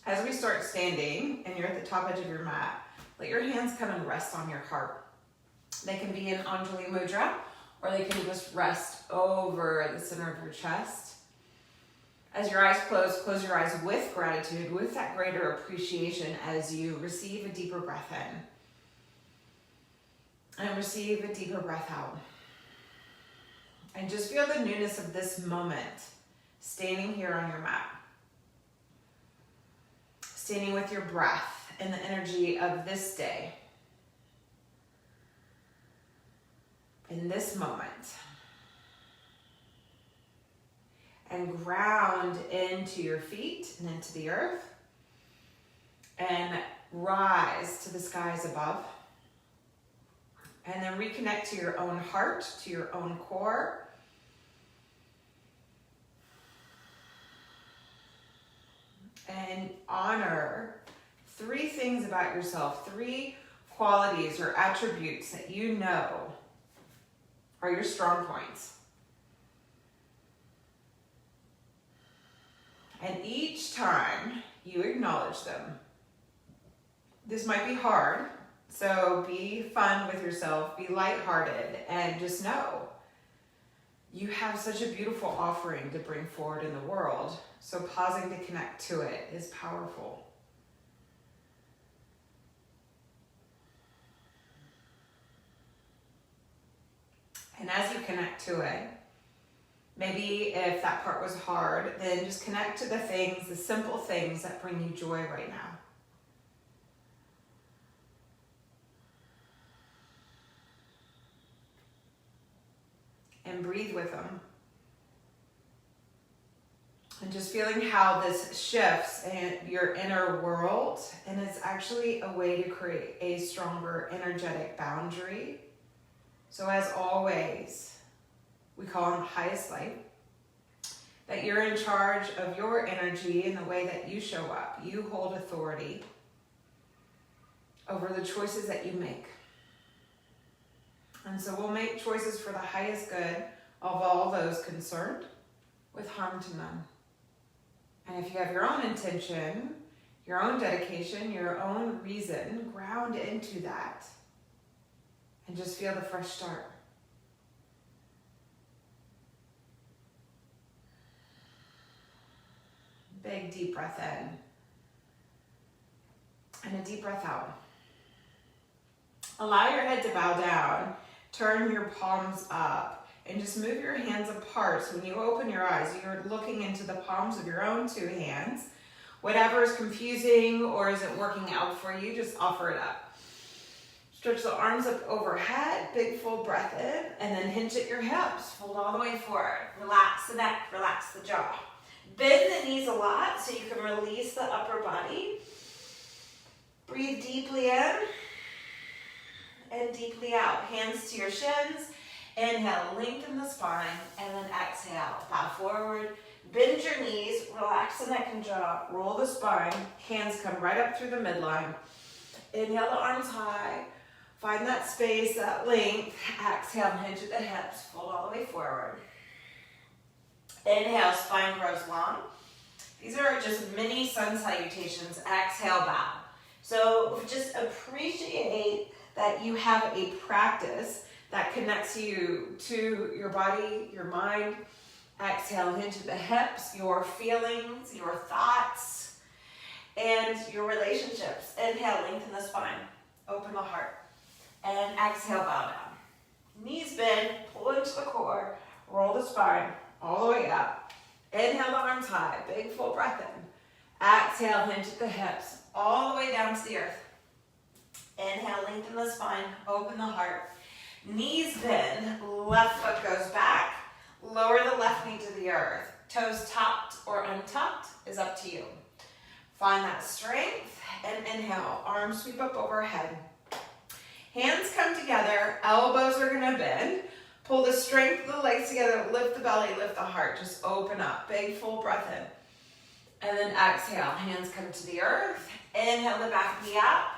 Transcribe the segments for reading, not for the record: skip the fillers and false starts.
As we start standing and you're at the top edge of your mat, let your hands come and rest on your heart. They can be in Anjali Mudra, or they can just rest over the center of your chest. As your eyes close your eyes with gratitude, with that greater appreciation as you receive a deeper breath in. And receive a deeper breath out. And just feel the newness of this moment, standing here on your mat. Standing with your breath and the energy of this day. In this moment. And ground into your feet and into the earth. And rise to the skies above. And then reconnect to your own heart, to your own core. And honor 3 things about yourself, 3 qualities or attributes that you know are your strong points. And each time you acknowledge them, this might be hard, so be fun with yourself, be lighthearted, and just know you have such a beautiful offering to bring forward in the world, so pausing to connect to it is powerful. And as you connect to it, maybe if that part was hard, then just connect to the things, the simple things that bring you joy right now. And breathe with them. And just feeling how this shifts in your inner world, and it's actually a way to create a stronger energetic boundary. So as always, we call on the highest light, that you're in charge of your energy and the way that you show up. You hold authority over the choices that you make. And so we'll make choices for the highest good of all those concerned, with harm to none. And if you have your own intention, your own dedication, your own reason, ground into that. And just feel the fresh start. Big deep breath in. And a deep breath out. Allow your head to bow down. Turn your palms up and just move your hands apart. So when you open your eyes, you're looking into the palms of your own 2 hands. Whatever is confusing or isn't working out for you, just offer it up. Stretch the arms up overhead, big full breath in, and then hinge at your hips. Fold all the way forward. Relax the neck, relax the jaw. Bend the knees a lot so you can release the upper body. Breathe deeply in. And deeply out. Hands to your shins. Inhale, lengthen the spine, and then exhale. Bow forward, bend your knees, relax the neck and jaw, roll the spine, hands come right up through the midline. Inhale the arms high, find that space, that length. Exhale, hinge at the hips, fold all the way forward. Inhale, spine grows long. These are just mini sun salutations. Exhale, bow. So just appreciate that you have a practice that connects you to your body, your mind. Exhale, hinge at the hips, your feelings, your thoughts, and your relationships. Inhale, lengthen the spine, open the heart. And exhale, bow down. Knees bend, pull into the core, roll the spine all the way up. Inhale the arms high, big full breath in. Exhale, hinge at the hips, all the way down to the earth. Inhale, lengthen the spine, open the heart. Knees bend, left foot goes back. Lower the left knee to the earth. Toes tucked or untucked is up to you. Find that strength and inhale. Arms sweep up overhead. Hands come together. Elbows are going to bend. Pull the strength of the legs together. Lift the belly, lift the heart. Just open up. Big full breath in. And then exhale. Hands come to the earth. Inhale the back knee up.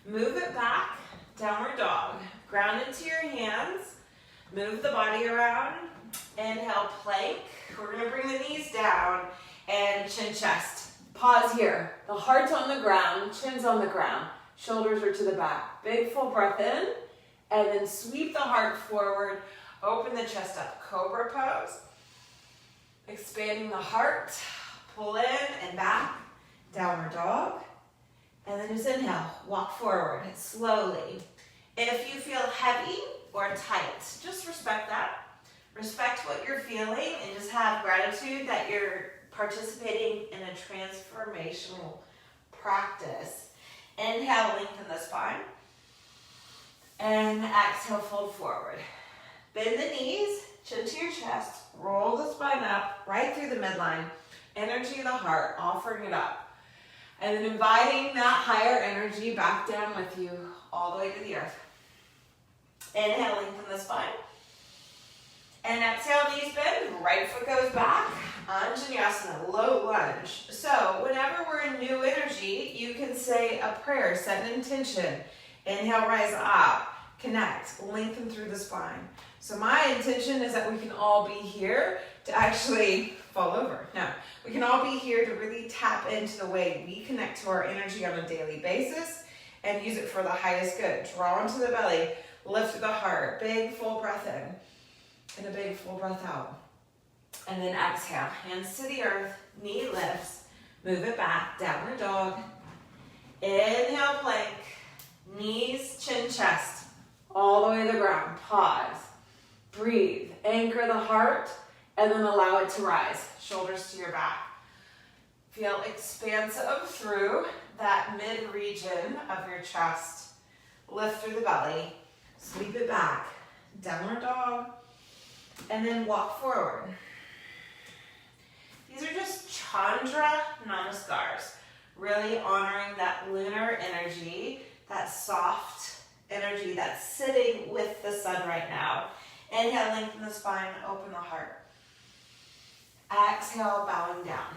Move it back. Downward dog. Ground into your hands. Move the body around. Inhale, plank. We're going to bring the knees down and chin chest. Pause here. The heart's on the ground, chin's on the ground. Shoulders are to the back. Big full breath in, and then sweep the heart forward. Open the chest up. Cobra pose. Expanding the heart. Pull in and back. Downward dog. And then just inhale. Walk forward slowly. If you feel heavy or tight, just respect that. Respect what you're feeling and just have gratitude that you're participating in a transformational practice. Inhale, lengthen the spine. And exhale, fold forward. Bend the knees, chin to your chest. Roll the spine up, right through the midline. Energy of the heart, offering it up. And then inviting that higher energy back down with you all the way to the earth. Inhale, lengthen the spine. And exhale, knees bend, right foot goes back. Anjaneyasana, low lunge. So whenever we're in new energy, you can say a prayer, set an intention. Inhale, rise up, connect, lengthen through the spine. So my intention is that we can all be here to actually fall over. No, we can all be here to really tap into the way we connect to our energy on a daily basis and use it for the highest good. Draw into the belly, lift through the heart, big full breath in, and a big full breath out. And then exhale, hands to the earth, knee lifts, move it back, downward dog. Inhale, plank, knees, chin, chest, all the way to the ground. Pause, breathe, anchor the heart, and then allow it to rise. Shoulders to your back. Feel expansive through that mid-region of your chest. Lift through the belly, sweep it back, downward dog, and then walk forward. These are just Chandra Namaskars, really honoring that lunar energy, that soft energy that's sitting with the sun right now. Inhale, lengthen the spine, open the heart. Exhale, bowing down.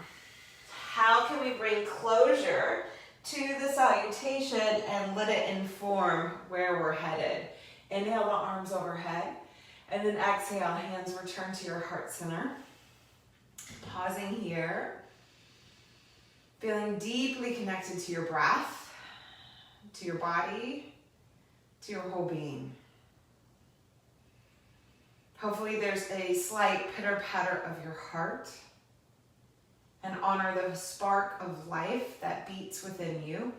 How can we bring closure to the salutation and let it inform where we're headed? Inhale, the arms overhead. And then exhale, hands return to your heart center. Pausing here. Feeling deeply connected to your breath, to your body, to your whole being. Hopefully there's a slight pitter-patter of your heart, and honor the spark of life that beats within you.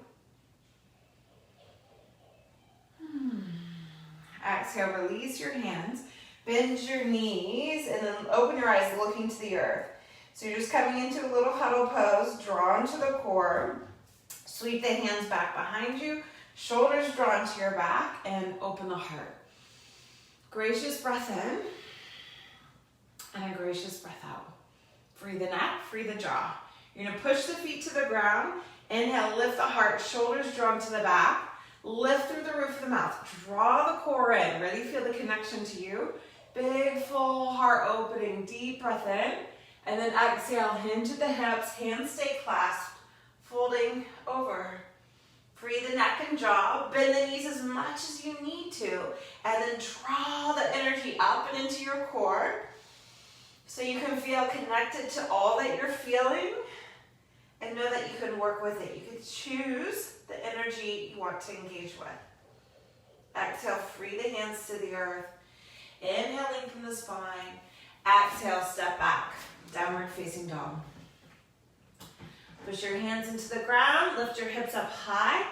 Exhale, release your hands, bend your knees, and then open your eyes looking to the earth. So you're just coming into a little huddle pose, draw into the core, sweep the hands back behind you, shoulders drawn to your back, and open the heart. Gracious breath in, and a gracious breath out. Free the neck, free the jaw. You're gonna push the feet to the ground. Inhale, lift the heart, shoulders drawn to the back. Lift through the roof of the mouth. Draw the core in. Really feel the connection to you. Big, full heart opening, deep breath in. And then exhale, hinge at the hips, hands stay clasped, folding over. Free the neck and jaw, bend the knees as much as you need to, and then draw the energy up and into your core so you can feel connected to all that you're feeling and know that you can work with it. You can choose the energy you want to engage with. Exhale, free the hands to the earth. Inhale, lengthen the spine. Exhale, step back, downward facing dog. Push your hands into the ground, lift your hips up high.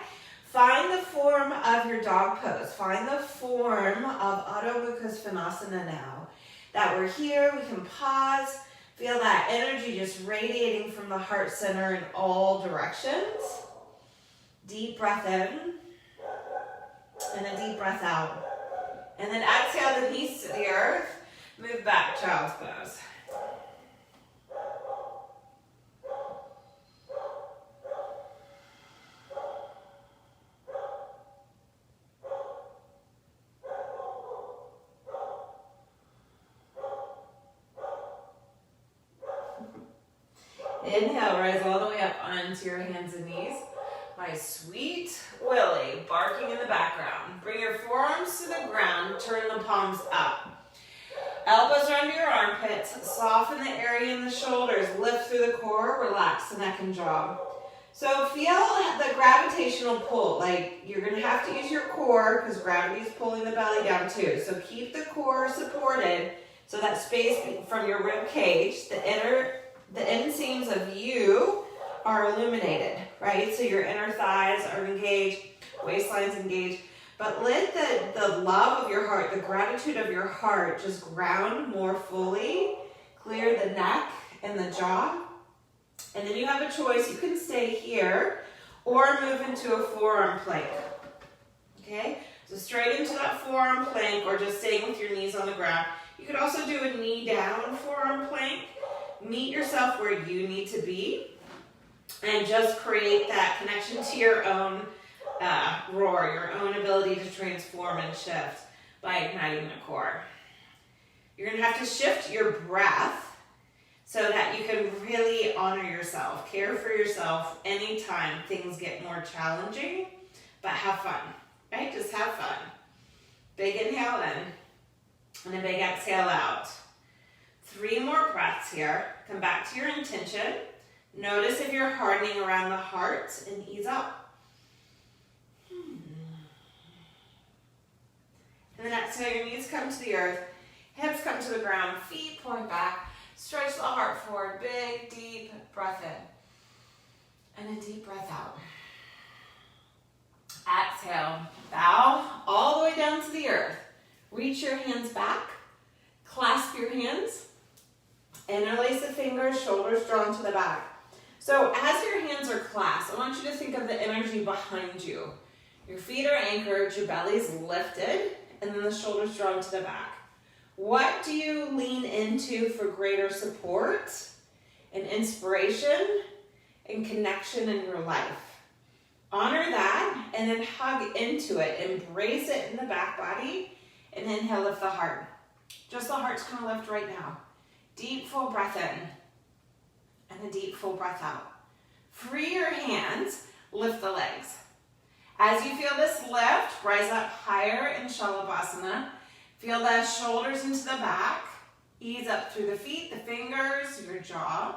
Find the form of your dog pose. Find the form of Adho Mukha Svanasana now. That we're here, we can pause. Feel that energy just radiating from the heart center in all directions. Deep breath in, and a deep breath out. And then exhale the knees to the earth. Move back, child's pose. Inhale, rise all the way up onto your hands and knees. My sweet Willie, barking in the background. Bring your forearms to the ground, turn the palms up. elbows are under your armpits. Soften the area in the shoulders. Lift through the core. Relax the neck and jaw. So feel the gravitational pull. Like you're going to have to use your core because gravity is pulling the belly down too. So keep the core supported so that space from your rib cage, the inseams of you are illuminated, right? So your inner thighs are engaged, waistline's engaged. But let the love of your heart, the gratitude of your heart just ground more fully. Clear the neck and the jaw. And then you have a choice. You can stay here or move into a forearm plank. Okay? So straight into that forearm plank or just staying with your knees on the ground. You could also do a knee down forearm plank. Meet yourself where you need to be and just create that connection to your own roar, your own ability to transform and shift by igniting the core. You're going to have to shift your breath so that you can really honor yourself, care for yourself anytime things get more challenging, but have fun, right? Just have fun. Big inhale in and a big exhale out. 3 more breaths here. Come back to your intention. Notice if you're hardening around the heart and ease up. And then exhale, your knees come to the earth, hips come to the ground, feet point back, stretch the heart forward, big, deep breath in, and a deep breath out. Exhale, bow all the way down to the earth. Reach your hands back, clasp your hands, interlace the fingers, shoulders drawn to the back. So as your hands are clasped, I want you to think of the energy behind you. Your feet are anchored, your belly's lifted, and then the shoulders drawn to the back. What do you lean into for greater support and inspiration and connection in your life? Honor that and then hug into it. Embrace it in the back body and inhale, lift the heart. Just the heart's going to lift right now. Deep, full breath in and a deep, full breath out. Free your hands, lift the legs. As you feel this lift, rise up higher in Shalabhasana. Feel the shoulders into the back. Ease up through the feet, the fingers, your jaw.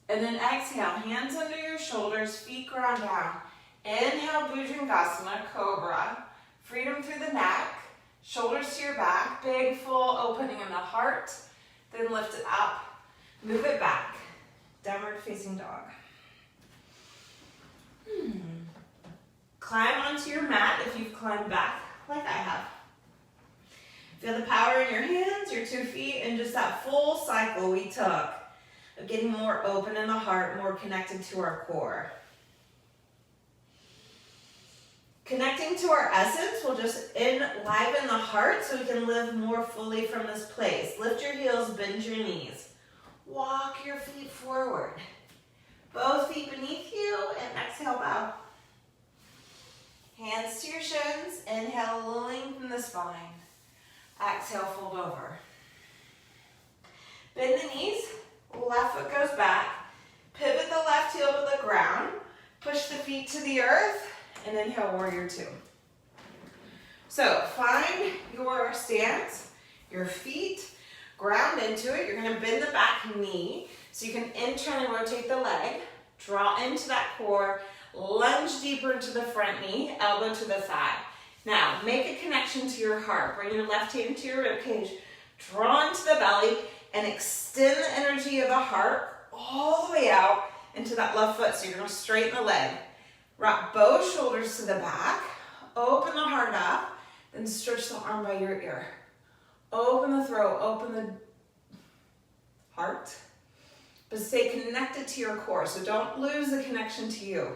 And then exhale, hands under your shoulders, feet ground down. Inhale, Bhujangasana, Cobra. Freedom through the neck, shoulders to your back, big full opening in the heart. Then lift it up, move it back. Downward facing dog. Climb onto your mat if you've climbed back, like I have. Feel the power in your hands, your 2 feet, and just that full cycle we took of getting more open in the heart, more connected to our core. Connecting to our essence will just enliven the heart so we can live more fully from this place. Lift your heels, bend your knees. Walk your feet forward. Both feet beneath you, and exhale, bow. Hands to your shins. Inhale, lengthen the spine. Exhale, fold over. Bend the knees. Left foot goes back. Pivot the left heel to the ground. Push the feet to the earth. And inhale, warrior 2. So find your stance, your feet, ground into it. You're going to bend the back knee so you can internally rotate the leg. Draw into that core. Lunge deeper into the front knee, elbow to the thigh. Now, make a connection to your heart. Bring your left hand to your rib cage. Draw into the belly and extend the energy of the heart all the way out into that left foot. So you're going to straighten the leg. Rock both shoulders to the back. Open the heart up. Then stretch the arm by your ear. Open the throat. Open the heart. But stay connected to your core. So don't lose the connection to you.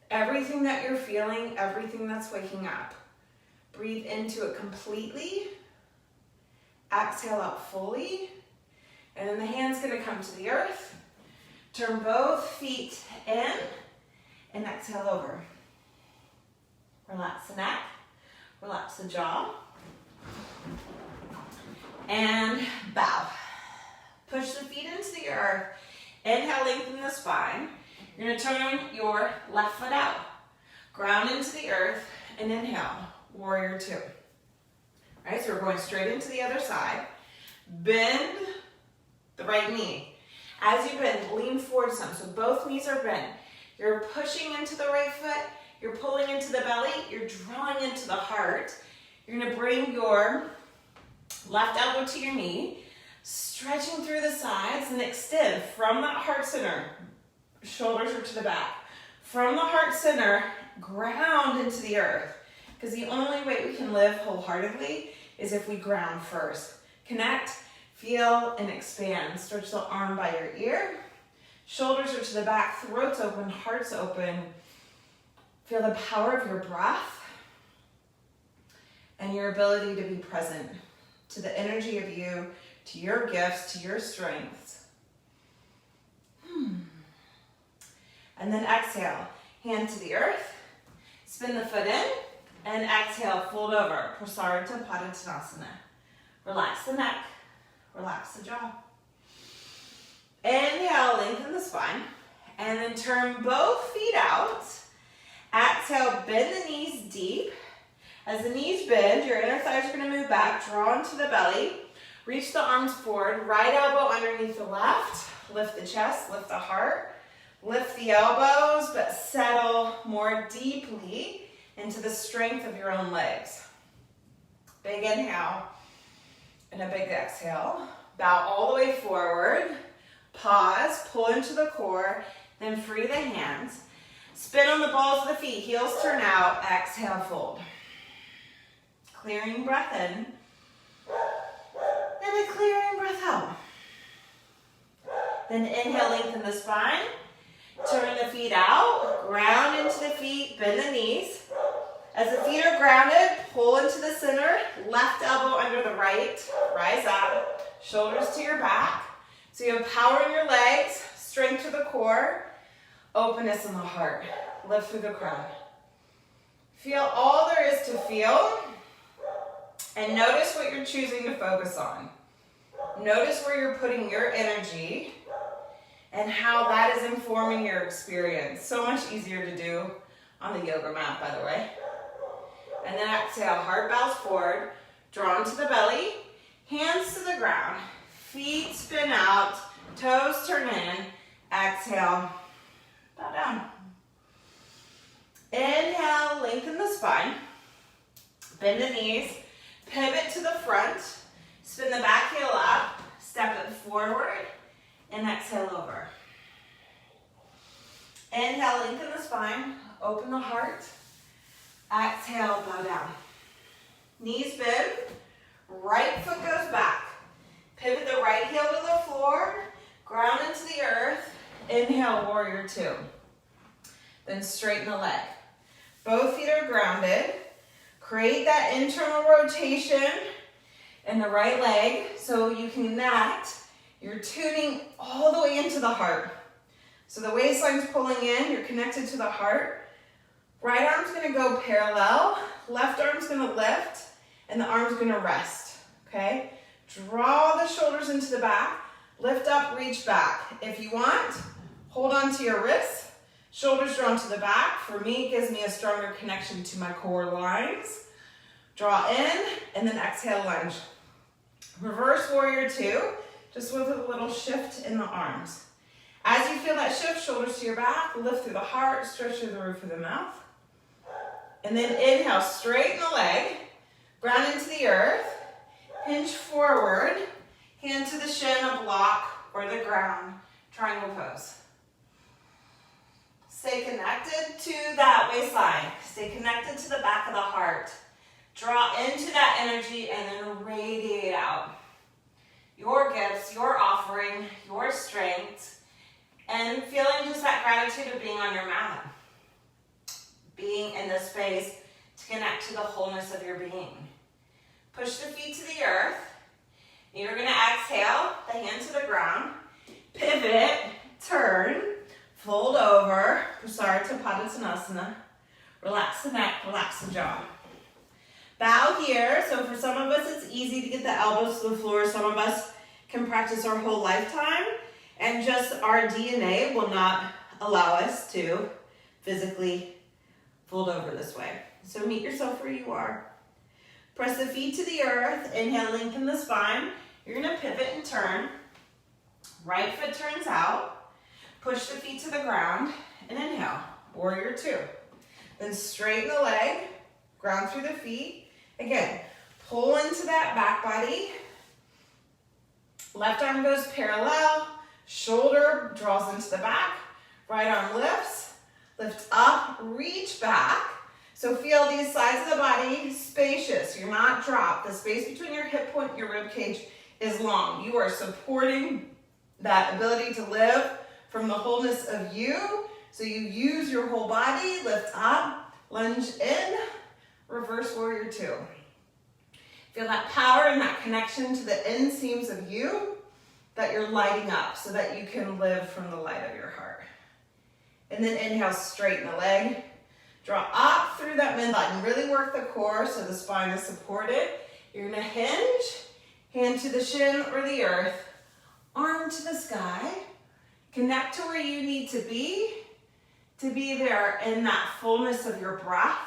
Everything that you're feeling, everything that's waking up. Breathe into it completely. Exhale out fully. And then the hand's going to come to the earth. Turn both feet in. And exhale over. Relax the neck. Relax the jaw. And bow. Push the feet into the earth. Inhale, lengthen the spine. You're going to turn your left foot out. Ground into the earth and inhale, warrior 2. All right, so we're going straight into the other side. Bend the right knee. As you bend, lean forward some. So both knees are bent. You're pushing into the right foot. You're pulling into the belly. You're drawing into the heart. You're going to bring your left elbow to your knee, stretching through the sides and extend from that heart center. Shoulders are to the back. From the heart center, ground into the earth. Because the only way we can live wholeheartedly is if we ground first. Connect, feel, and expand. Stretch the arm by your ear. Shoulders are to the back, throat's open, heart's open. Feel the power of your breath and your ability to be present to the energy of you, to your gifts, to your strengths. And then exhale, hand to the earth, spin the foot in, and exhale, fold over, Prasarita Padottanasana. Relax the neck, relax the jaw. Inhale, lengthen the spine, and then turn both feet out. Exhale, bend the knees deep. As the knees bend, your inner thighs are going to move back, draw into the belly. Reach the arms forward, right elbow underneath the left. Lift the chest, lift the heart. Lift the elbows, but settle more deeply into the strength of your own legs. Big inhale and a big exhale. Bow all the way forward. Pause, pull into the core, then free the hands. Spin on the balls of the feet, heels turn out, exhale, fold. Clearing breath in, and a clearing breath out. Then inhale, lengthen the spine, turn the feet out, ground into the feet, bend the knees. As the feet are grounded, pull into the center, left elbow under the right, rise up, shoulders to your back. So you have power in your legs, strength to the core, openness in the heart. Lift through the crown. Feel all there is to feel, and notice what you're choosing to focus on. Notice where you're putting your energy and how that is informing your experience. So much easier to do on the yoga mat, by the way. And then exhale, heart bows forward, draw into the belly, hands to the ground. Feet spin out, toes turn in, exhale, bow down. Inhale, lengthen the spine, bend the knees, pivot to the front, spin the back heel up, step it forward, and exhale over. Inhale, lengthen the spine, open the heart, exhale, bow down. Knees bend, right foot goes back. Pivot the right heel to the floor, ground into the earth. Inhale, warrior two. Then straighten the leg. Both feet are grounded. Create that internal rotation in the right leg so you can connect. You're tuning all the way into the heart. So the waistline's pulling in, you're connected to the heart. Right arm's gonna go parallel, left arm's gonna lift, and the arm's gonna rest, okay? Draw the shoulders into the back, lift up, reach back. If you want, hold on to your wrists, shoulders drawn to the back. For me, it gives me a stronger connection to my core lines. Draw in, and then exhale, lunge. Reverse warrior two, just with a little shift in the arms. As you feel that shift, shoulders to your back, lift through the heart, stretch through the roof of the mouth. And then inhale, straighten the leg, ground into the earth, hinge forward, hand to the shin, a block, or the ground, triangle pose. Stay connected to that waistline. Stay connected to the back of the heart. Draw into that energy and then radiate out. Your gifts, your offering, your strength, and feeling just that gratitude of being on your mat. Being in this space to connect to the wholeness of your being. Push the feet to the earth. You're going to exhale, the hands to the ground. Pivot, turn, fold over, Prasarita Padottanasana. Relax the neck, relax the jaw. Bow here. So for some of us, it's easy to get the elbows to the floor. Some of us can practice our whole lifetime, and just our DNA will not allow us to physically fold over this way. So meet yourself where you are. Press the feet to the earth. Inhale, lengthen the spine. You're gonna pivot and turn. Right foot turns out. Push the feet to the ground and inhale, warrior two. Then straighten the leg, ground through the feet. Again, pull into that back body. Left arm goes parallel, shoulder draws into the back, right arm lifts, lift up, reach back. So feel these sides of the body spacious. You're not dropped. The space between your hip point and your rib cage is long. You are supporting that ability to live from the wholeness of you. So you use your whole body, lift up, lunge in, reverse warrior two. Feel that power and that connection to the inseams of you that you're lighting up so that you can live from the light of your heart. And then inhale, straighten the leg. Draw up through that midline. Really work the core so the spine is supported. You're gonna hinge, hand to the shin or the earth, arm to the sky. Connect to where you need to be there in that fullness of your breath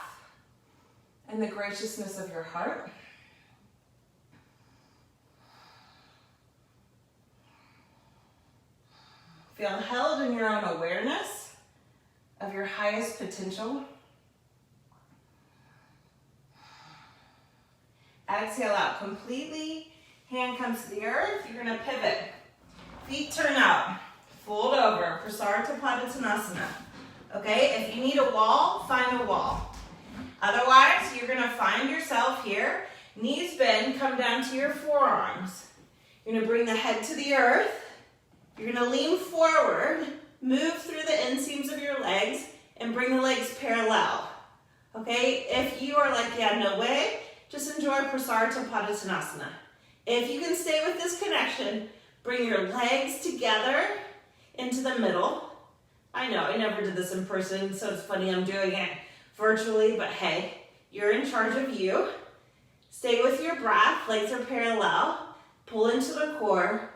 and the graciousness of your heart. Feel held in your own awareness of your highest potential. Exhale out completely. Hand comes to the earth. You're going to pivot. Feet turn out. Fold over. Prasarita Padottanasana. Okay, if you need a wall, find a wall. Otherwise, you're going to find yourself here. Knees bend, come down to your forearms. You're going to bring the head to the earth. You're going to lean forward, move through the inseams of your legs, and bring the legs parallel. Okay, if you are like, yeah, no way, just enjoy Prasarita Padottanasana. If you can stay with this connection, bring your legs together into the middle. I know, I never did this in person, so it's funny I'm doing it virtually, but hey, you're in charge of you. Stay with your breath, legs are parallel, pull into the core,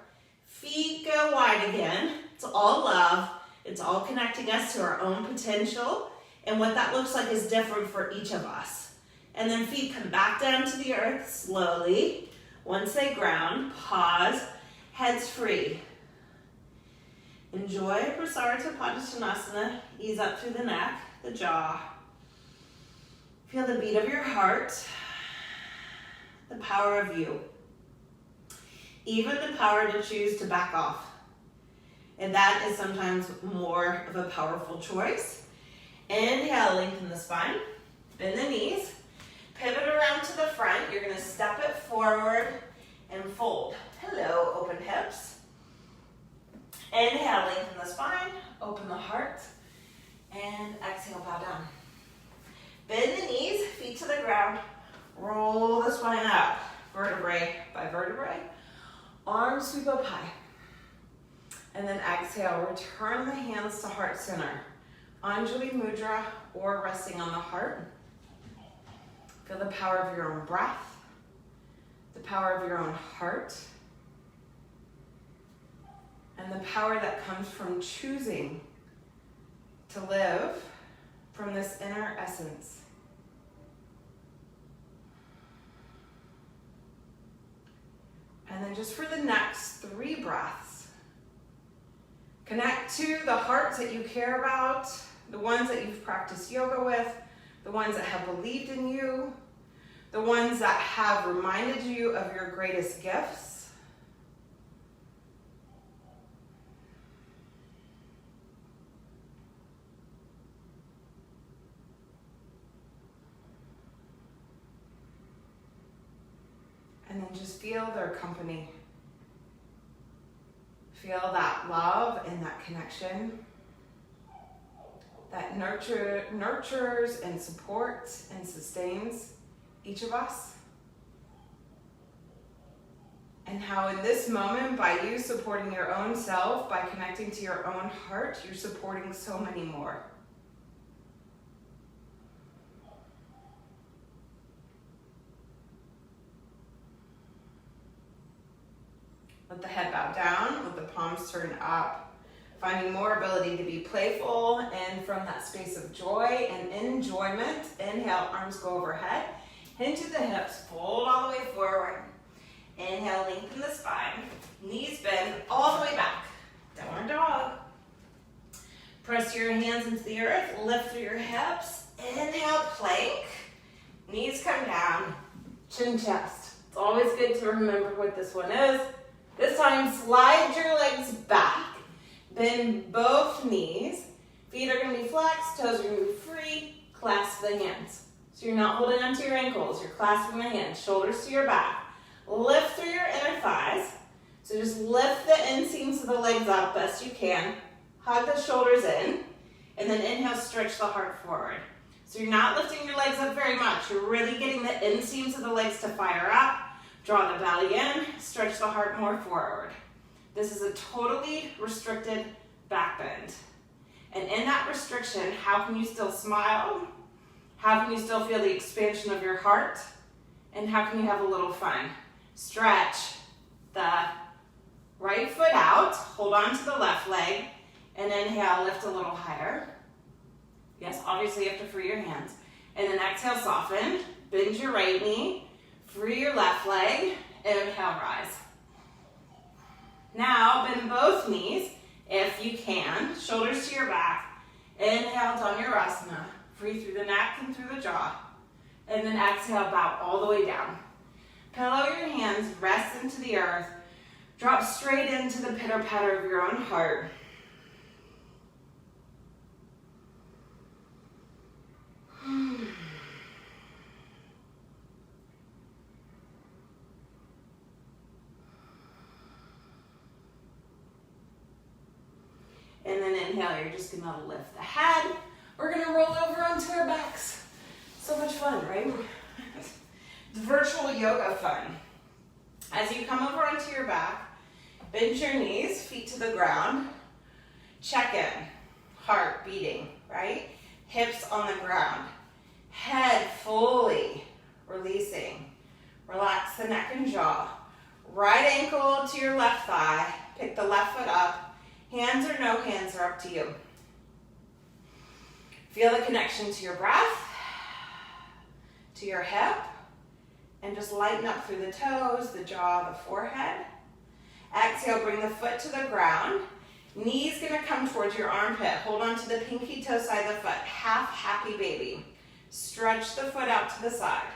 feet go wide again. It's all love, it's all connecting us to our own potential, and what that looks like is different for each of us. And then feet come back down to the earth slowly. Once they ground, pause, heads free. Enjoy Prasarita Padottanasana. Ease up through the neck, the jaw. Feel the beat of your heart, the power of you. Even the power to choose to back off. And that is sometimes more of a powerful choice. Inhale, lengthen the spine, bend the knees, pivot around to the front. You're going to step it forward and fold. Hello, open hips. Inhale, lengthen the spine, open the heart, and exhale, bow down. Bend the knees, feet to the ground, roll the spine up, vertebrae by vertebrae, arms sweep up high. And then exhale, return the hands to heart center. Anjali Mudra or resting on the heart. Feel the power of your own breath, the power of your own heart, and the power that comes from choosing to live from this inner essence. And then just for the next 3 breaths, connect to the hearts that you care about, the ones that you've practiced yoga with, the ones that have believed in you, the ones that have reminded you of your greatest gifts. And then just feel their company. Feel that love and that connection that nurtures and supports and sustains each of us. And how in this moment, by you supporting your own self, by connecting to your own heart, you're supporting so many more. Let the head bow down, let the palms turn up, finding more ability to be playful and from that space of joy and enjoyment. Inhale, arms go overhead, hinge at the hips, fold all the way forward. Inhale, lengthen the spine. Knees bend all the way back. Downward dog. Press your hands into the earth. Lift through your hips. Inhale, plank. Knees come down. Chin chest. It's always good to remember what this one is. This time, slide your legs back. Bend both knees. Feet are going to be flexed. Toes are going to be free. Clasp the hands. So you're not holding onto your ankles. You're clasping the hands. Shoulders to your back. Lift through your inner thighs. So just lift the inseams of the legs up best you can. Hug the shoulders in. And then inhale, stretch the heart forward. So you're not lifting your legs up very much. You're really getting the inseams of the legs to fire up. Draw the belly in. Stretch the heart more forward. This is a totally restricted back bend. And in that restriction, how can you still smile? How can you still feel the expansion of your heart? And how can you have a little fun? Stretch the right foot out. Hold on to the left leg. And inhale, lift a little higher. Yes, obviously you have to free your hands. And then exhale, soften. Bend your right knee. Free your left leg. Inhale, rise. Now, bend both knees if you can. Shoulders to your back. Inhale, Dhanurasana. Free through the neck and through the jaw. And then exhale, bow all the way down. Pillow your hands, rest into the earth. Drop straight into the pitter-patter of your own heart. And then inhale, you're just gonna lift the head. We're gonna roll over onto our backs. So much fun, right? It's virtual yoga fun. As you come over onto your back, bend your knees, feet to the ground. Check in, heart beating, right? Hips on the ground. Head fully releasing. Relax the neck and jaw. Right ankle to your left thigh. Pick the left foot up. Hands or no hands are up to you. Feel the connection to your breath, to your hip, and just lighten up through the toes, the jaw, the forehead. Exhale, bring the foot to the ground. Knees gonna come towards your armpit. Hold on to the pinky toe side of the foot. Half happy baby. Stretch the foot out to the side.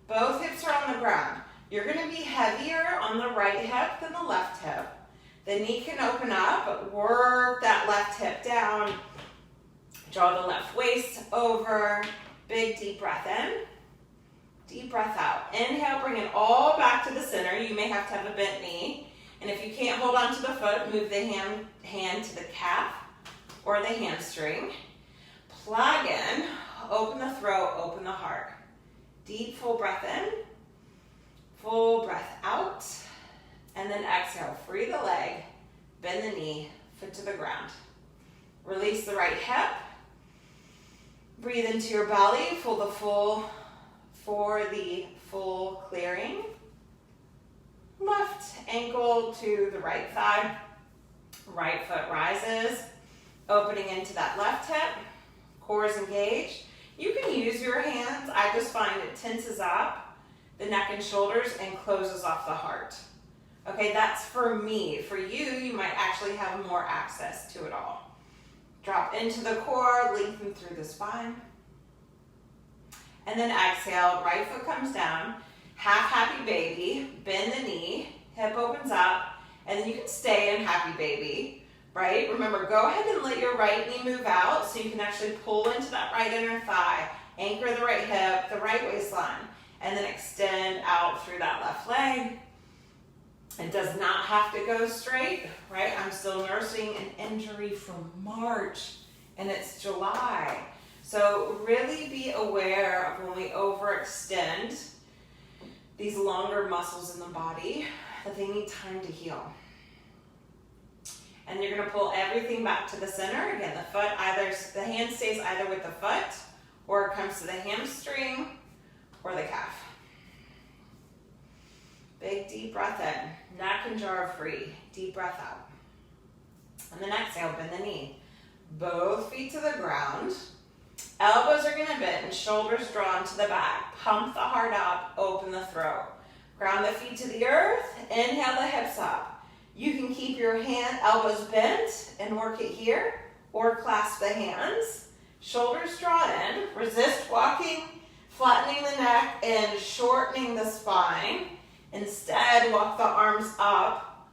Both hips are on the ground. You're gonna be heavier on the right hip than the left hip. The knee can open up, but work that left hip down. Draw the left waist over. Big deep breath in. Deep breath out. Inhale, bring it all back to the center. You may have to have a bent knee. And if you can't hold on to the foot, move the hand to the calf or the hamstring. Plug in. Open the throat, open the heart. Deep, full breath in. Full breath out. And then exhale, free the leg, bend the knee, foot to the ground. Release the right hip. Breathe into your belly, for the full clearing. Left ankle to the right thigh. Right foot rises, opening into that left hip. Core is engaged. You can use your hands. I just find it tenses up the neck and shoulders and closes off the heart. Okay, that's for me. For you, you might actually have more access to it all. Drop into the core, lengthen through the spine. And then exhale, right foot comes down. Half happy baby, bend the knee, hip opens up, and then you can stay in happy baby, right? Remember, go ahead and let your right knee move out so you can actually pull into that right inner thigh, anchor the right hip, the right waistline, and then extend out through that left leg. It does not have to go straight, right? I'm still nursing an injury from March, and it's July. So really be aware of when we overextend these longer muscles in the body, that they need time to heal. And you're gonna pull everything back to the center. Again, the hand stays either with the foot, or it comes to the hamstring or the calf. Big deep breath in, neck and jaw are free. Deep breath out. And then exhale, bend the knee. Both feet to the ground. Elbows are gonna bend, shoulders drawn to the back. Pump the heart up, open the throat. Ground the feet to the earth. Inhale the hips up. You can keep your elbows bent and work it here, or clasp the hands. Shoulders draw in. Resist walking, flattening the neck and shortening the spine. Instead, walk the arms up.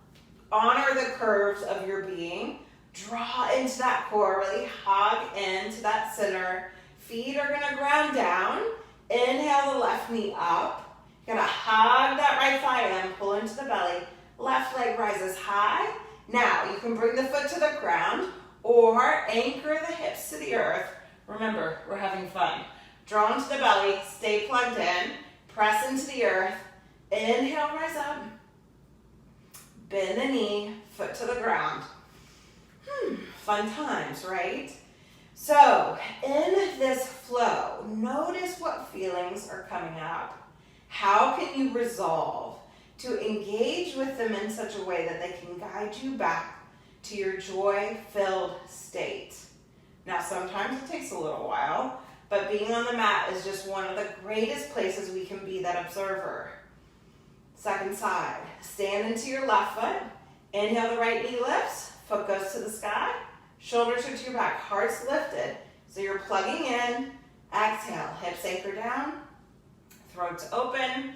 Honor the curves of your being. Draw into that core, really hug into that center. Feet are gonna ground down. Inhale the left knee up. You're gonna hug that right thigh in, pull into the belly. Left leg rises high. Now, you can bring the foot to the ground or anchor the hips to the earth. Remember, we're having fun. Draw into the belly, stay plugged in, press into the earth. Inhale, rise up. Bend the knee, foot to the ground. Fun times, right? So, in this flow, notice what feelings are coming up. How can you resolve to engage with them in such a way that they can guide you back to your joy-filled state? Now, sometimes it takes a little while, but being on the mat is just one of the greatest places we can be that observer. Second side, stand into your left foot. Inhale, the right knee lifts, foot goes to the sky. Shoulders are to your back, heart's lifted. So you're plugging in. Exhale, hips anchor down, throat's open.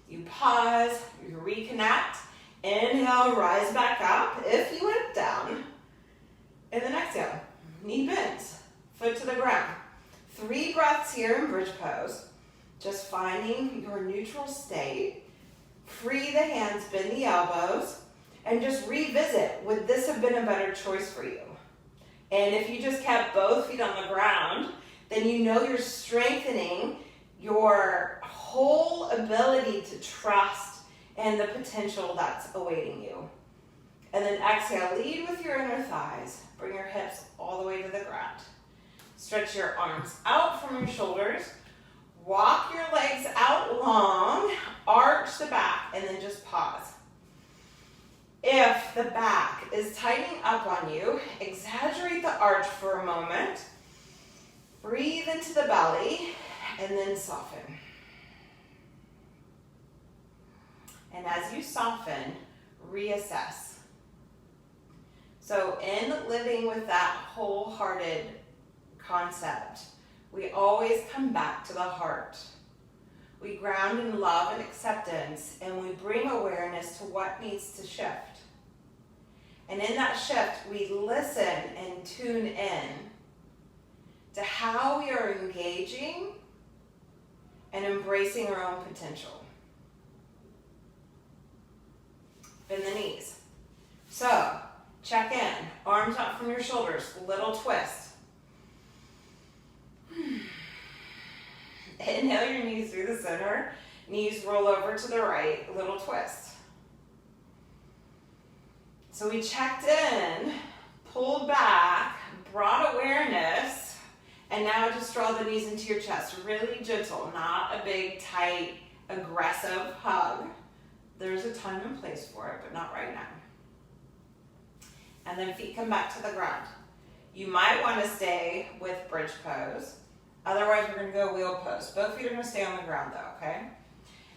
You pause, you reconnect. Inhale, rise back up if you went down. And then exhale, knee bends, foot to the ground. 3 breaths here in bridge pose. Just finding your neutral state. Free the hands, bend the elbows, and just revisit, would this have been a better choice for you? And if you just kept both feet on the ground, then you know you're strengthening your whole ability to trust and the potential that's awaiting you. And then exhale, lead with your inner thighs. Bring your hips all the way to the ground. Stretch your arms out from your shoulders. Walk your legs out long, arch the back, and then just pause. If the back is tightening up on you, exaggerate the arch for a moment. Breathe into the belly, and then soften. And as you soften, reassess. So in living with that wholehearted concept, we always come back to the heart. We ground in love and acceptance, and we bring awareness to what needs to shift. And in that shift, we listen and tune in to how we are engaging and embracing our own potential. Bend the knees. So, check in. Arms out from your shoulders, little twist. Inhale your knees through the center. Knees roll over to the right, little twist. So we checked in, pulled back, brought awareness, and now just draw the knees into your chest. Really gentle, not a big, tight, aggressive hug. There's a time and place for it, but not right now. And then feet come back to the ground. You might want to stay with bridge pose. Otherwise, we're going to go wheel pose. Both feet are going to stay on the ground though, okay?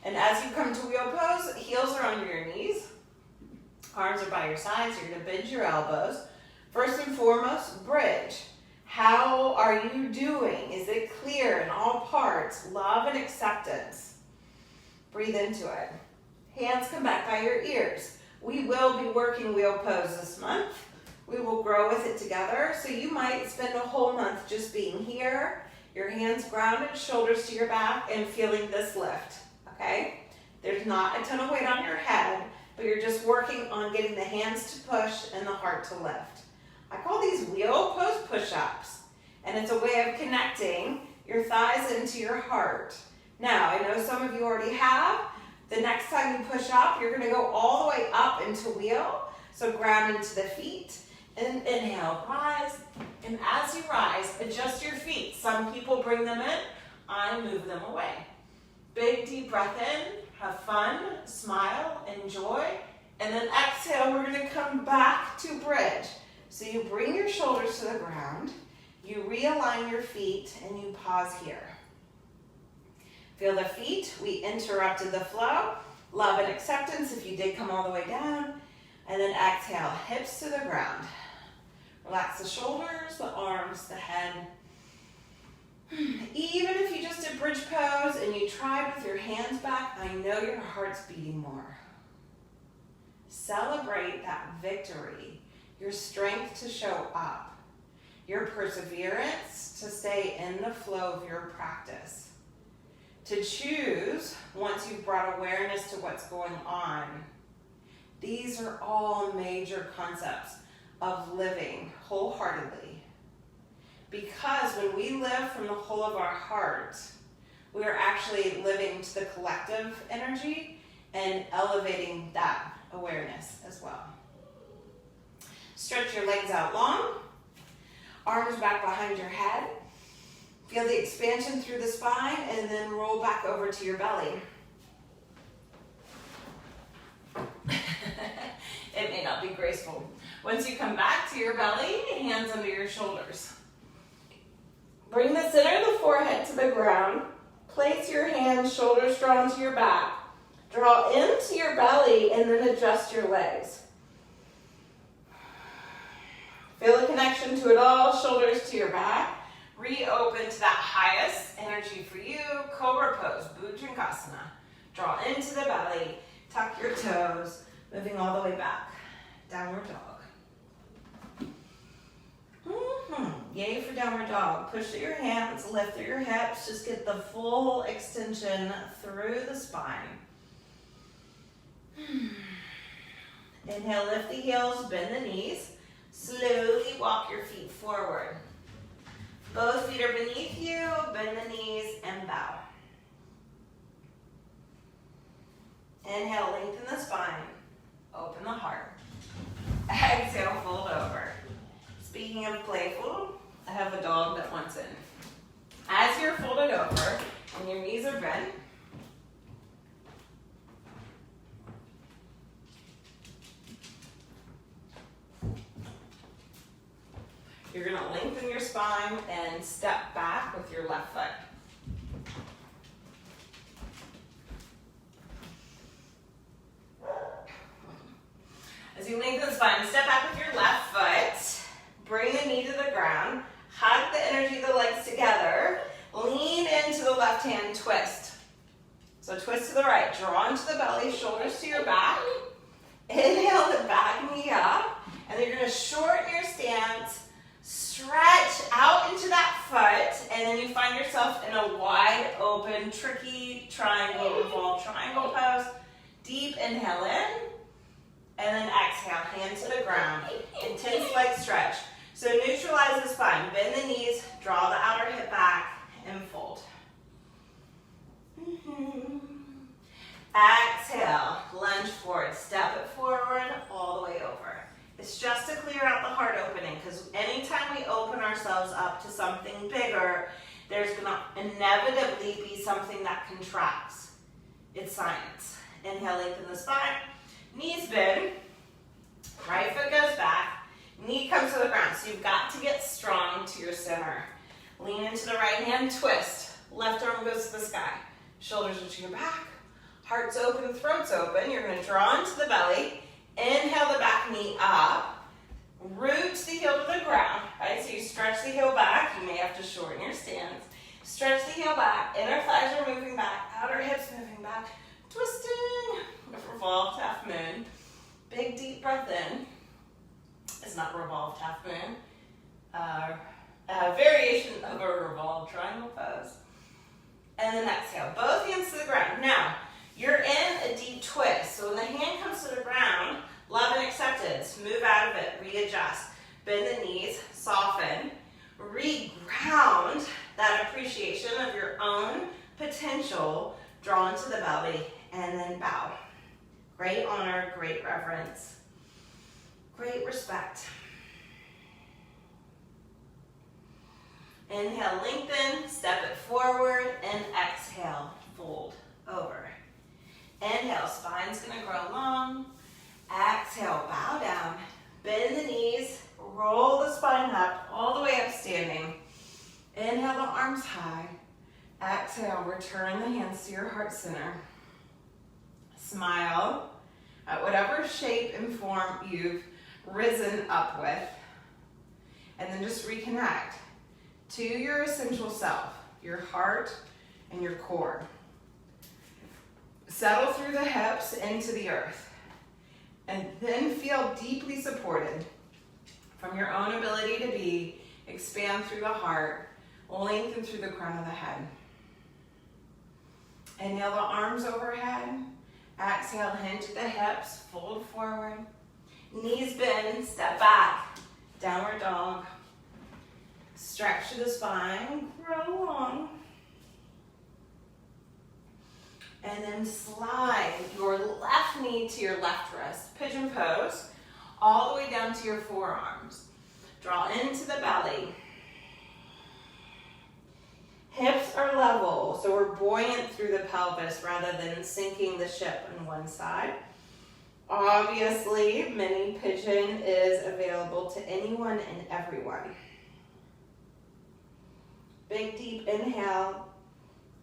And as you come to wheel pose, heels are under your knees. Arms are by your sides. You're going to bend your elbows. First and foremost, bridge. How are you doing? Is it clear in all parts? Love and acceptance. Breathe into it. Hands come back by your ears. We will be working wheel pose this month. We will grow with it together. So you might spend a whole month just being here, your hands grounded, shoulders to your back, and feeling this lift, okay? There's not a ton of weight on your head, but you're just working on getting the hands to push and the heart to lift. I call these wheel pose push-ups, and it's a way of connecting your thighs into your heart. Now, I know some of you already have. The next time you push up, you're gonna go all the way up into wheel, so ground into the feet, and inhale, rise, and as you rise, adjust your feet. Some people bring them in, I move them away. Big deep breath in, have fun, smile, enjoy, and then exhale, we're gonna come back to bridge. So you bring your shoulders to the ground, you realign your feet, and you pause here. Feel the feet, we interrupted the flow. Love and acceptance if you did come all the way down. And then exhale, hips to the ground. Relax the shoulders, the arms, the head. Even if you just did bridge pose and you tried with your hands back, I know your heart's beating more. Celebrate that victory, your strength to show up, your perseverance to stay in the flow of your practice, to choose once you've brought awareness to what's going on. These are all major concepts of living wholeheartedly. Because when we live from the whole of our heart, we are actually living to the collective energy and elevating that awareness as well. Stretch your legs out long, arms back behind your head. Feel the expansion through the spine and then roll back over to your belly. It may not be graceful. Once you come back to your belly, hands under your shoulders. Bring the center of the forehead to the ground. Place your hands, shoulders drawn to your back. Draw into your belly and then adjust your legs. Feel the connection to it all, shoulders to your back. Reopen to that highest energy for you, Cobra Pose, Bhujangasana. Draw into the belly, tuck your toes, moving all the way back. Downward dog. Yay for downward dog. Push through your hands, lift through your hips. Just get the full extension through the spine. Inhale, lift the heels, bend the knees. Slowly walk your feet forward. Both feet are beneath you, bend the knees and bow. Inhale, lengthen the spine, open the heart. Exhale, fold over. Speaking of playful, I have a dog that wants in. As you're folded over and your knees are bent, you're going to lengthen your spine and step back with your left foot. As you lengthen the spine, step back with your left foot. Bring the knee to the ground. Hug the energy of the legs together. Lean into the left hand, twist. So twist to the right. Draw into the belly, shoulders to your back. Inhale the back knee up. And then you're going to shorten your stance. Stretch out into that foot. And then you find yourself in a wide open, tricky triangle, revolved triangle pose. Deep inhale in. And then exhale, hand to the ground. Intense leg stretch. So neutralize the spine. Bend the knees, draw the outer hip back, and fold. Exhale, lunge forward. Step it forward, all the way over. It's just to clear out the heart opening, because anytime we open ourselves up to something bigger, there's going to inevitably be something that contracts. It's science. Inhale, lengthen the spine. Knees bend, right foot goes back, knee comes to the ground. So you've got to get strong to your center. Lean into the right hand, twist. Left arm goes to the sky. Shoulders are to your back, heart's open, throat's open. You're going to draw into the belly. Inhale the back knee up. Root the heel to the ground. Right? So you stretch the heel back. You may have to shorten your stance. Stretch the heel back. Inner thighs are moving back. Outer hips moving back. Twisting. Revolved half moon. Big deep breath in. It's not revolved half moon. A variation of a revolved triangle pose. And then exhale. Both hands to the ground. Now, you're in a deep twist. So when the hand comes to the ground, love and acceptance. Move out of it. Readjust. Bend the knees. Soften. Re-ground that appreciation of your own potential. Draw into the belly. And then bow. Great honor, great reverence, great respect. Inhale, lengthen, step it forward, and exhale, fold over. Inhale, spine's gonna grow long. Exhale, bow down, bend the knees, roll the spine up, all the way up standing. Inhale the arms high. Exhale, return the hands to your heart center. Smile at whatever shape and form you've risen up with. And then just reconnect to your essential self, your heart and your core. Settle through the hips into the earth. And then feel deeply supported from your own ability to be. Expand through the heart, lengthen through the crown of the head. Inhale the arms overhead. Exhale, hinge at the hips, fold forward. Knees bend, step back. Downward dog. Stretch through the spine, grow long. And then slide your left knee to your left wrist. Pigeon pose, all the way down to your forearms. Draw into the belly. Hips are level, so we're buoyant through the pelvis rather than sinking the ship on one side. Obviously, mini pigeon is available to anyone and everyone. Big deep inhale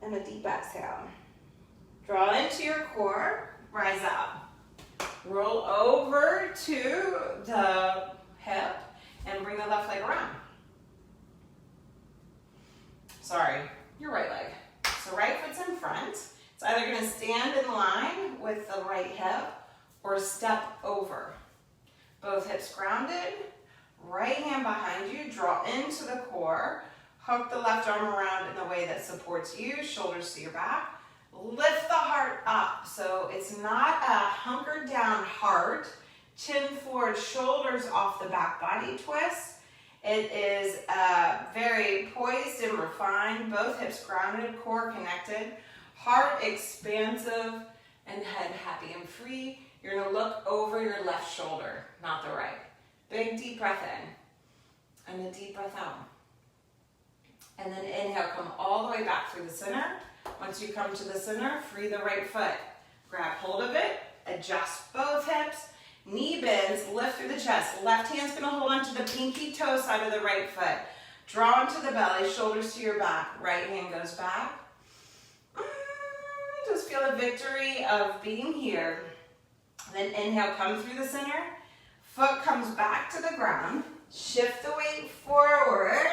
and a deep exhale. Draw into your core, rise up. Roll over to the hip and bring the left leg around. Sorry, your right leg. So right foot's in front. It's either gonna stand in line with the right hip or step over. Both hips grounded, right hand behind you, draw into the core, hook the left arm around in the way that supports you, shoulders to your back. Lift the heart up, so it's not a hunkered down heart, chin forward, shoulders off the back body twist. It is very poised and refined, both hips grounded, core connected, heart expansive, and head happy and free. You're gonna look over your left shoulder, not the right. Big deep breath in, and a deep breath out. And then inhale, come all the way back through the center. Once you come to the center, free the right foot. Grab hold of it, adjust both hips, knee bends, lift through the chest. Left hand's gonna hold onto the pinky toe side of the right foot. Draw into the belly, shoulders to your back. Right hand goes back. Just feel the victory of being here. Then inhale, come through the center. Foot comes back to the ground. Shift the weight forward.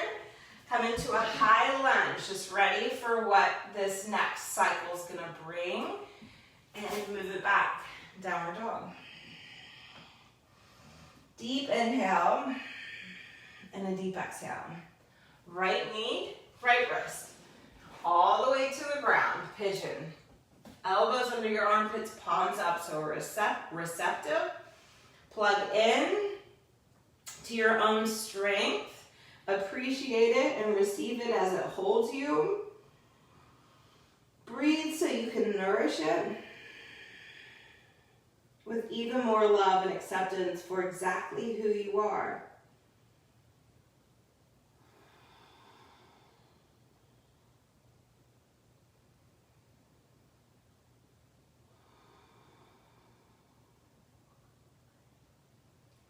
Come into a high lunge, just ready for what this next cycle is gonna bring. And move it back, downward dog. Deep inhale, and a deep exhale. Right knee, right wrist. All the way to the ground, pigeon. Elbows under your armpits, palms up, so receptive. Plug in to your own strength. Appreciate it and receive it as it holds you. Breathe so you can nourish it with even more love and acceptance for exactly who you are.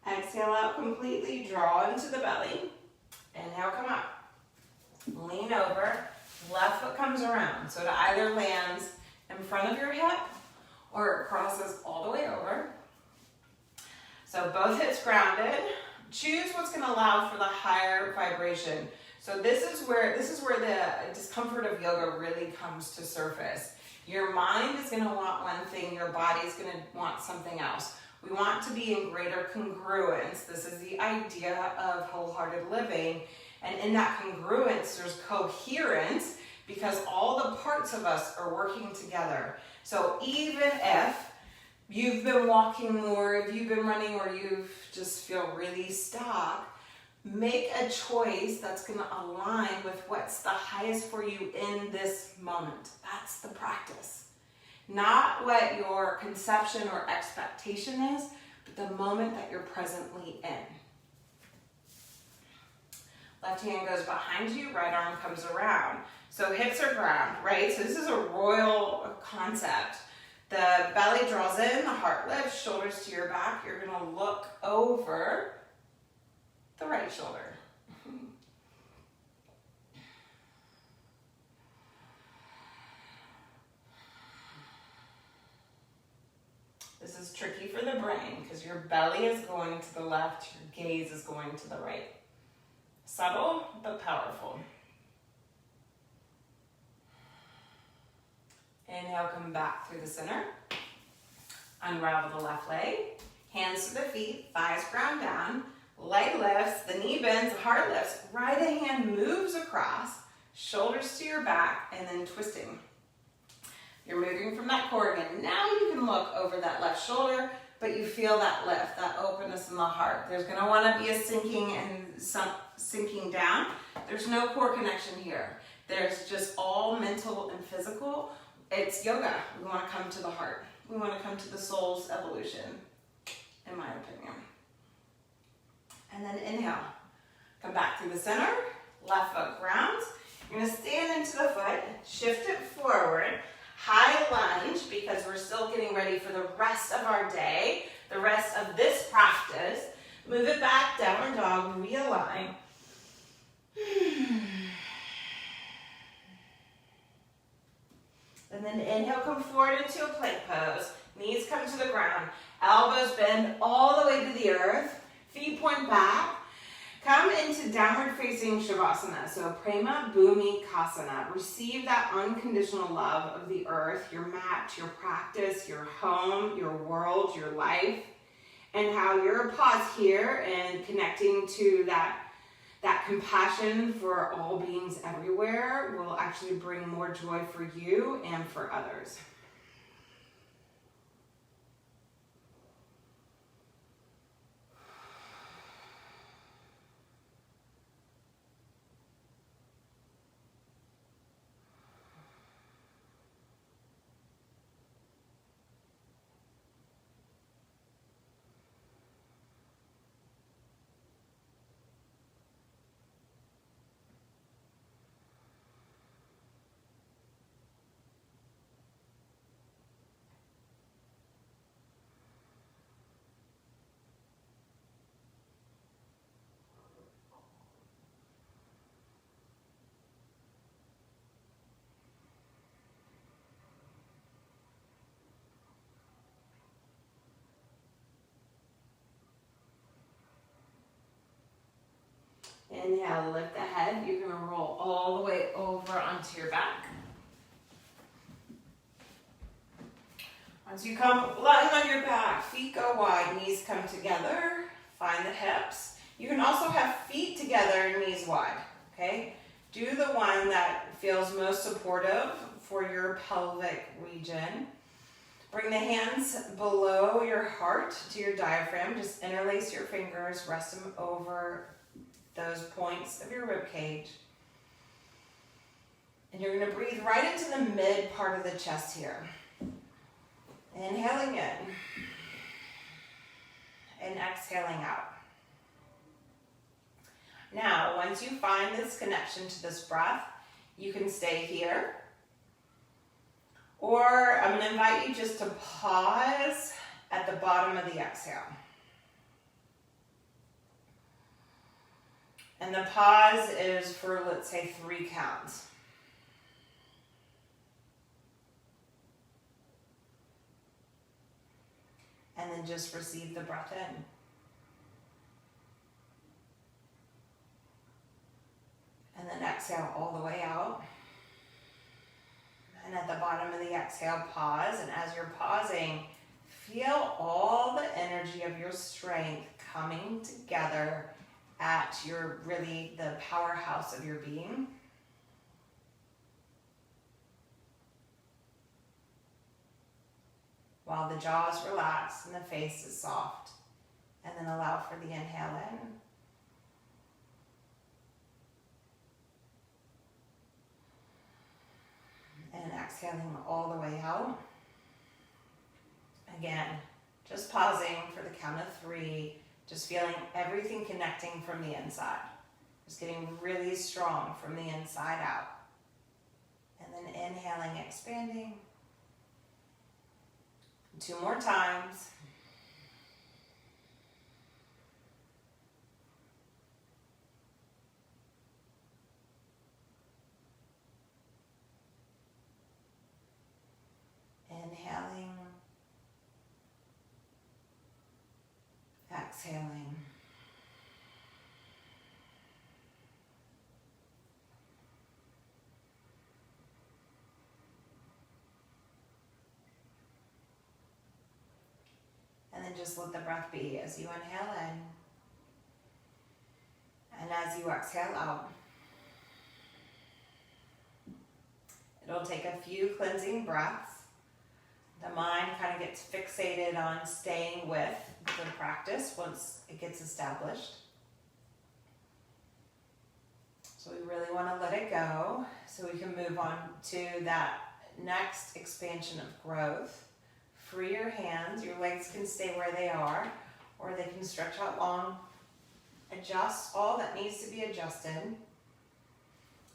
Exhale out completely, draw into the belly. Inhale, come up. Lean over, left foot comes around. So it either lands in front of your hip or it crosses all the way over. So both hips grounded. Choose what's gonna allow for the higher vibration. So this is where the discomfort of yoga really comes to surface. Your mind is gonna want one thing, your body's gonna want something else. We want to be in greater congruence. This is the idea of wholehearted living. And in that congruence, there's coherence because all the parts of us are working together. So even if you've been walking more, if you've been running, or you just feel really stuck, make a choice that's gonna align with what's the highest for you in this moment. That's the practice. Not what your conception or expectation is, but the moment that you're presently in. Left hand goes behind you, right arm comes around. So hips are ground, right? So this is a royal concept. The belly draws in, the heart lifts, shoulders to your back. You're gonna look over the right shoulder. This is tricky for the brain because your belly is going to the left, your gaze is going to the right. Subtle, but powerful. Inhale, come back through the center. Unravel the left leg. Hands to the feet, thighs ground down. Leg lifts, the knee bends, the heart lifts. Right hand moves across, shoulders to your back, and then twisting. You're moving from that core again. Now you can look over that left shoulder, but you feel that lift, that openness in the heart. There's gonna wanna be a sinking and sinking down. There's no core connection here. There's just all mental and physical. It's yoga. We wanna come to the heart. We wanna come to the soul's evolution, in my opinion. And then inhale. Come back through the center, left foot grounds. You're gonna stand into the foot, shift it forward, high lunge, because we're still getting ready for the rest of our day, the rest of this practice. Move it back, downward dog, realign. And then inhale, come forward into a plank pose. Knees come to the ground. Elbows bend all the way to the earth. Feet point back. Come into downward facing Shavasana. So Prema Bhumikasana. Receive that unconditional love of the earth, your mat, your practice, your home, your world, your life, and how your pause here and connecting to that compassion for all beings everywhere will actually bring more joy for you and for others. Inhale, lift the head. You're going to roll all the way over onto your back. Once you come lying on your back, feet go wide, knees come together. Find the hips. You can also have feet together, knees wide, okay? Do the one that feels most supportive for your pelvic region. Bring the hands below your heart to your diaphragm. Just interlace your fingers, rest them over those points of your rib cage. And you're going to breathe right into the mid part of the chest here. Inhaling in and exhaling out. Now, once you find this connection to this breath, you can stay here. Or I'm going to invite you just to pause at the bottom of the exhale. And the pause is for, let's say, 3 counts. And then just receive the breath in. And then exhale all the way out. And at the bottom of the exhale, pause. And as you're pausing, feel all the energy of your strength coming together at your, really, the powerhouse of your being. While the jaws relax and the face is soft. And then allow for the inhale in. And exhaling all the way out. Again, just pausing for the count of 3. Just feeling everything connecting from the inside. Just getting really strong from the inside out. And then inhaling, expanding. 2 more times. Inhaling exhaling. And then just let the breath be as you inhale in and as you exhale out. It'll take a few cleansing breaths. The mind kind of gets fixated on staying with the practice once it gets established. So we really want to let it go so we can move on to that next expansion of growth. Free your hands. Your legs can stay where they are, or they can stretch out long. Adjust all that needs to be adjusted.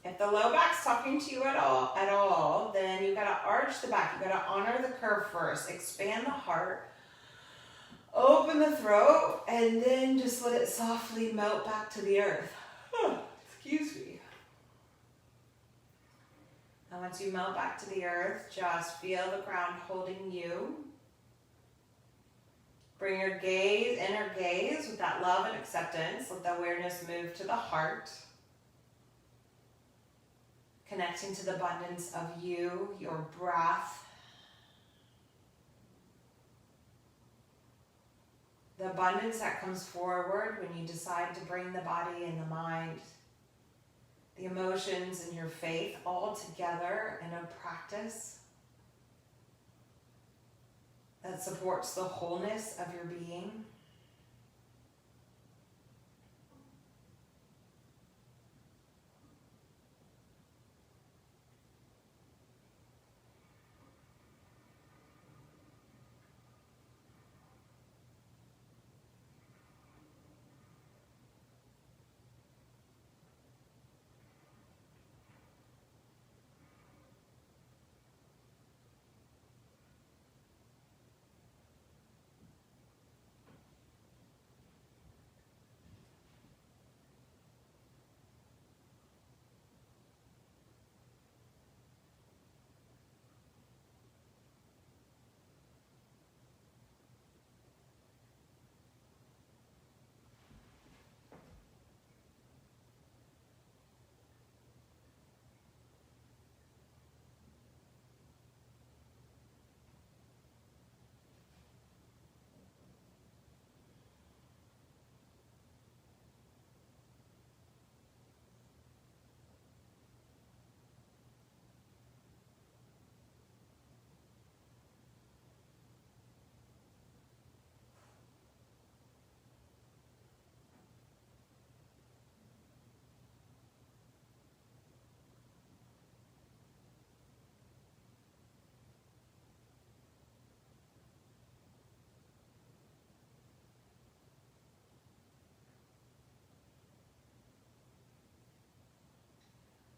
If the low back's talking to you at all, then you've got to arch the back. You've got to honor the curve first. Expand the heart. Open the throat, and then just let it softly melt back to the earth. Excuse me. And once you melt back to the earth, just feel the ground holding you. Bring your gaze, inner gaze, with that love and acceptance. Let the awareness move to the heart. Connecting to the abundance of you, your breath. The abundance that comes forward when you decide to bring the body and the mind, the emotions and your faith all together in a practice that supports the wholeness of your being.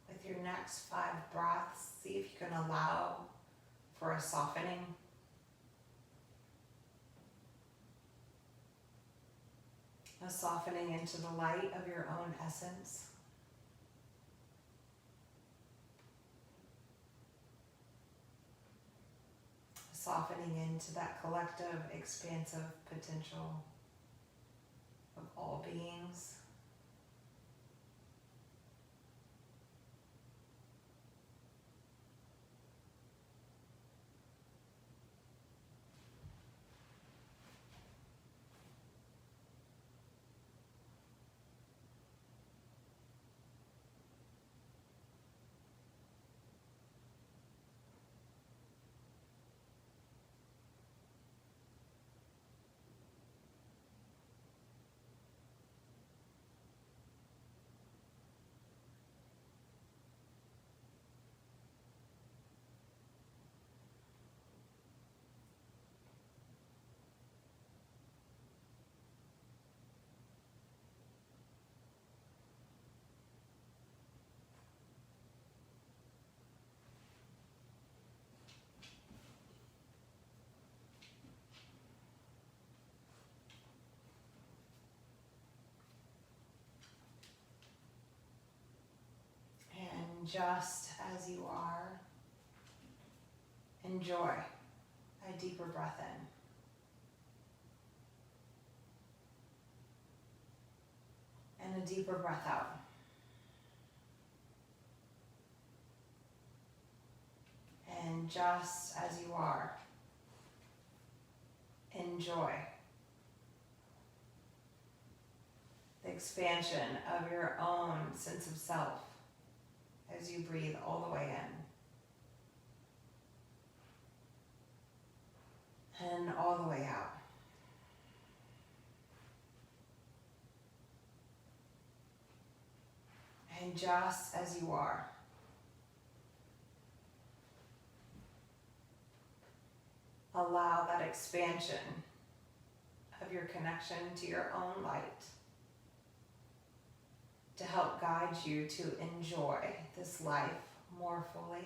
With your next 5 breaths, see if you can allow for a softening. A softening into the light of your own essence. Softening into that collective, expansive potential of all beings. Just as you are, enjoy a deeper breath in. And a deeper breath out. And just as you are, enjoy the expansion of your own sense of self as you breathe all the way in and all the way out. And just as you are, allow that expansion of your connection to your own light to help guide you to enjoy this life more fully.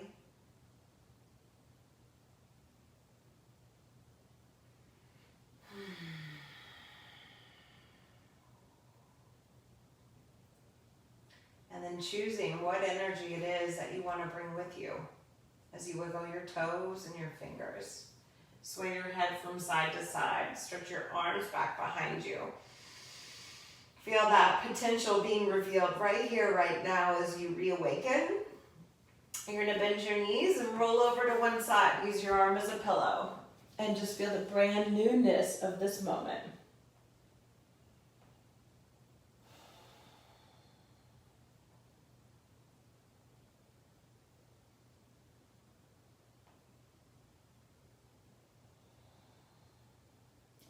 And then choosing what energy it is that you want to bring with you as you wiggle your toes and your fingers. Sway your head from side to side. Stretch your arms back behind you. Feel that potential being revealed right here, right now as you reawaken. You're going to bend your knees and roll over to one side. Use your arm as a pillow. And just feel the brand newness of this moment.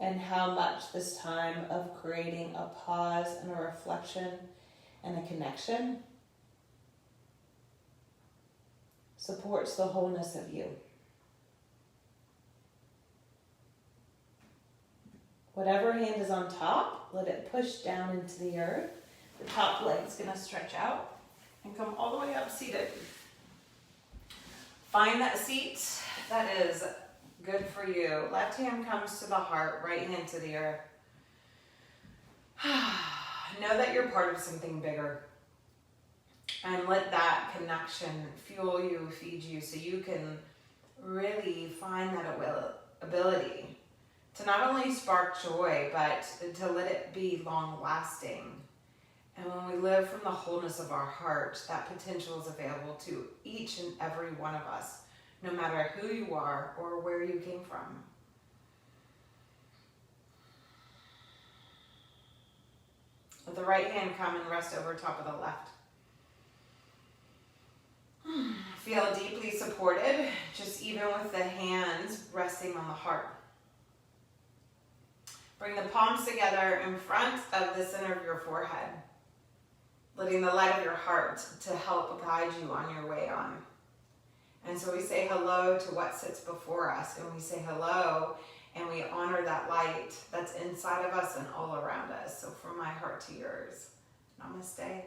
And how much this time of creating a pause and a reflection and a connection supports the wholeness of you. Whatever hand is on top, let it push down into the earth. The top leg's gonna stretch out and come all the way up seated. Find that seat that is good for you. Left hand comes to the heart, right hand to the earth. Know that you're part of something bigger. And let that connection fuel you, feed you, so you can really find that ability to not only spark joy, but to let it be long lasting. And when we live from the wholeness of our heart, that potential is available to each and every one of us, no matter who you are or where you came from. Let the right hand come and rest over top of the left. Feel deeply supported, just even with the hands resting on the heart. Bring the palms together in front of the center of your forehead, letting the light of your heart to help guide you on your way on. And so we say hello to what sits before us, and we say hello and we honor that light that's inside of us and all around us. So from my heart to yours, namaste.